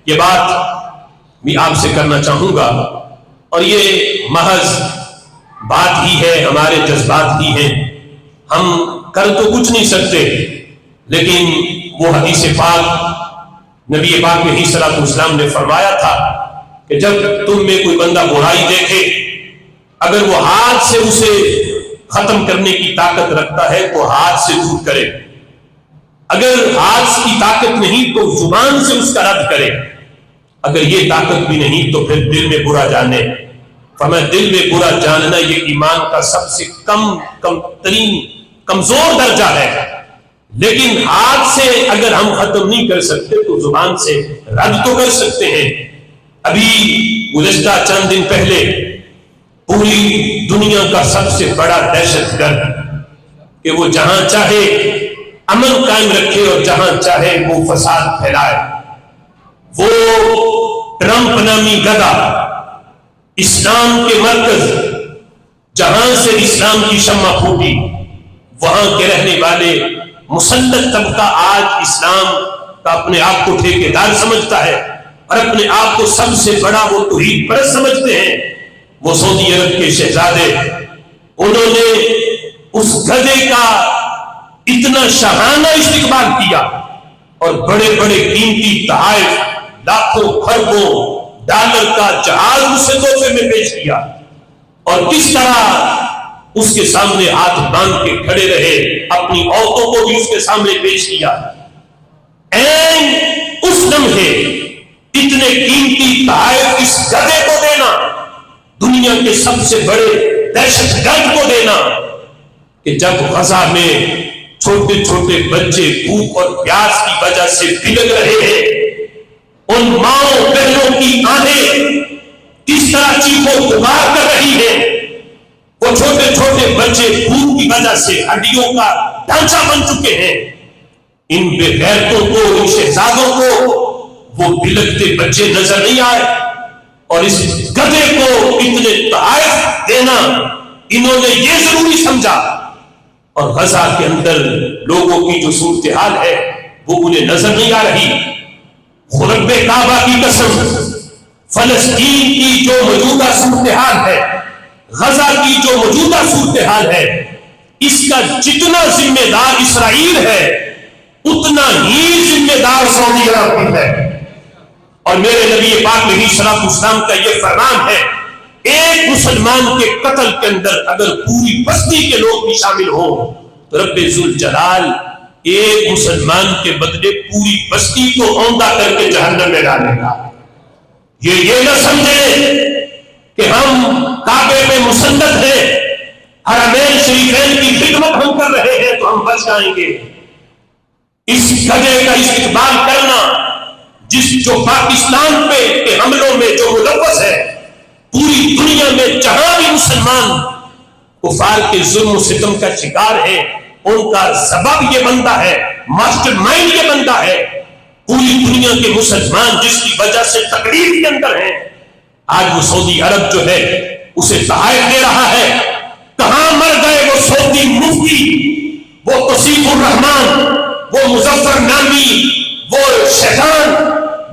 یہ بات بھی آپ سے کرنا چاہوں گا، اور یہ محض بات ہی ہے، ہمارے جذبات ہی ہیں، ہم کر تو کچھ نہیں سکتے، لیکن وہ حدیث پاک نبی پاک علیہ الصلوۃ والسلام نے فرمایا تھا کہ جب تم میں کوئی بندہ برائی دیکھے، اگر وہ ہاتھ سے اسے ختم کرنے کی طاقت رکھتا ہے تو ہاتھ سے دور کرے، اگر ہاتھ کی طاقت نہیں تو زبان سے اس کا رد کرے، اگر یہ طاقت بھی نہیں تو پھر دل میں برا جانے۔ فرمایا دل میں برا جاننا یہ ایمان کا سب سے کمزور درجہ ہے، لیکن ہاتھ سے اگر ہم ختم نہیں کر سکتے تو زبان سے رد تو کر سکتے ہیں۔ ابھی گزشتہ چند دن پہلے پوری دنیا کا سب سے بڑا دہشت گرد کہ وہ جہاں چاہے امن قائم رکھے اور جہاں چاہے وہ فساد پھیلائے، وہ ٹرمپ نامی گدھا اسلام کے مرکز جہاں سے اسلام کی شمع پھوٹی، وہاں کے رہنے والے مسلط طبقہ آج اسلام کا اپنے آپ کو ٹھیکیدار سمجھتا ہے اور اپنے آپ کو سب سے بڑا وہ توحید پرست سمجھتے ہیں۔ وہ سعودی عرب کے شہزادے، انہوں نے اس گدھے کا اتنا شاہانہ استقبال کیا اور بڑے بڑے قیمتی تحائف، لاکھوں خربوں ڈالر کا جہاز اسے تحفے میں پیش کیا، اور کس طرح اس کے سامنے ہاتھ باندھ کے کھڑے رہے، اپنی عورتوں کو بھی اس کے سامنے پیش کیا۔ این اس لمحے اتنے قیمتی تحائف اس گدھے کو دینا، دنیا کے سب سے بڑے دہشت گرد کو دینا، کہ جب غزہ میں چھوٹے چھوٹے بچے بھوک اور پیاس کی وجہ سے بلک رہے ہیں، ان ماؤں بہنوں کی آنکھیں کس طرح چیخو پکار کر رہی ہیں، وہ چھوٹے چھوٹے بچے بھوک کی وجہ سے ہڈیوں کا ڈھانچہ بن چکے ہیں، ان بے غیرتوں کو، ان شہزادوں کو وہ بلکتے بچے نظر نہیں آئے، اور اس گدھے کو اتنے تحائف دینا انہوں نے یہ ضروری سمجھا، اور غزہ کے اندر لوگوں کی جو صورتحال ہے وہ انہیں نظر نہیں آ رہی۔ خرب کعبہ کی قسم، فلسطین کی جو موجودہ صورتحال ہے، غزہ کی جو موجودہ صورتحال ہے، اس کا جتنا ذمہ دار اسرائیل ہے اتنا ہی ذمہ دار سعودی عرب بھی ہے۔ اور میرے نبی پاک علیہ الصلوۃ والسلام کا یہ فرمان ہے، ایک مسلمان کے قتل کے اندر اگر پوری بستی کے لوگ بھی شامل ہوں تو رب ذوالجلال ایک مسلمان کے بدلے پوری بستی کو اوندا کر کے جہنم میں ڈالے گا۔ یہ نہ سمجھیں کہ ہم کعبے میں مسلط ہیں، حرمین شریفین کی خدمت ہم کر رہے ہیں تو ہم بچ جائیں گے۔ اس گدھے کا استقبال کرنا جو پاکستان پہ کے حملوں میں جو ملوث ہے، پوری دنیا میں جہاں بھی مسلمان کفار کے ظلم و ستم کا شکار ہے، ان کا سبب یہ بندہ ہے، ماسٹر مائنڈ یہ بندہ ہے۔ پوری دنیا کے مسلمان جس کی وجہ سے تکلیف کے اندر ہیں، آج وہ سعودی عرب جو ہے اسے تحائف دے رہا ہے۔ کہاں مر گئے وہ سعودی مفتی، وہ توصیف الرحمان، وہ مظفر نامی، وہ شیطان،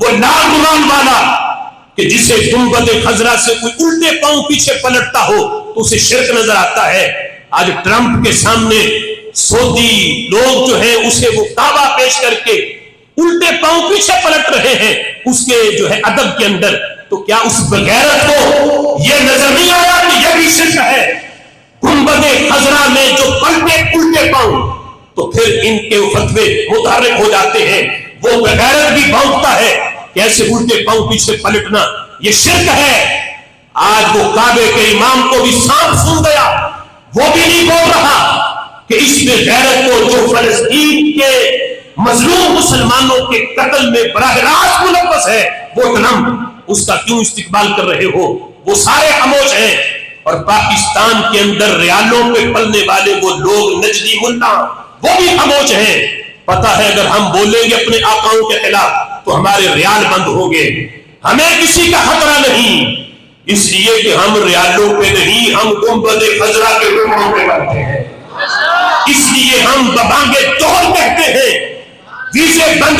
وہ لال غلام والا کہ جسے گنبد خضرا سے کوئی الٹے پاؤں پیچھے پلٹتا ہو تو اسے شرک نظر آتا ہے۔ آج ٹرمپ کے سامنے سعودی لوگ جو ہیں اسے وہ کعبہ پیش کر کے الٹے پاؤں پیچھے پلٹ رہے ہیں اس کے جو ہے ادب کے اندر، تو کیا اس بغیرت کو یہ نظر نہیں آیا کہ یہ بھی شرک ہے؟ گنبد خضرا میں جو پلٹے الٹے پاؤں تو پھر ان کے فتوے متحرک ہو جاتے ہیں، وہ بغیرت بھی بھونکتا ہے کہ ایسے الٹے پاؤں پیچھے پلٹنا یہ شرک ہے۔ آج وہ کعبے کے امام کو بھی سانپ سن گیا، وہ بھی نہیں بول رہا کہ اس میں غیرت کو جو فلسطین کے مظلوم مسلمانوں کے قتل میں براہ راست ملوث ہے وہ ٹرمپ، اس کا کیوں استقبال کر رہے ہو؟ وہ سارے خاموش ہیں، اور پاکستان کے اندر ریالوں پہ پلنے والے وہ لوگ نجدی ملا وہ بھی خاموش ہیں۔ پتا ہے اگر ہم بولیں گے اپنے آقاؤں کے خلاف تو ہمارے ریال بند ہوں گے، ہمیں کسی کا خطرہ نہیں، اس لیے کہ ہم ریالوں پہ نہیں، ہم گنبد خضرا کے روحوں پہ بنتے ہیں، اس لیے ہم ببانگے توڑ کہتے ہیں، ویزے بند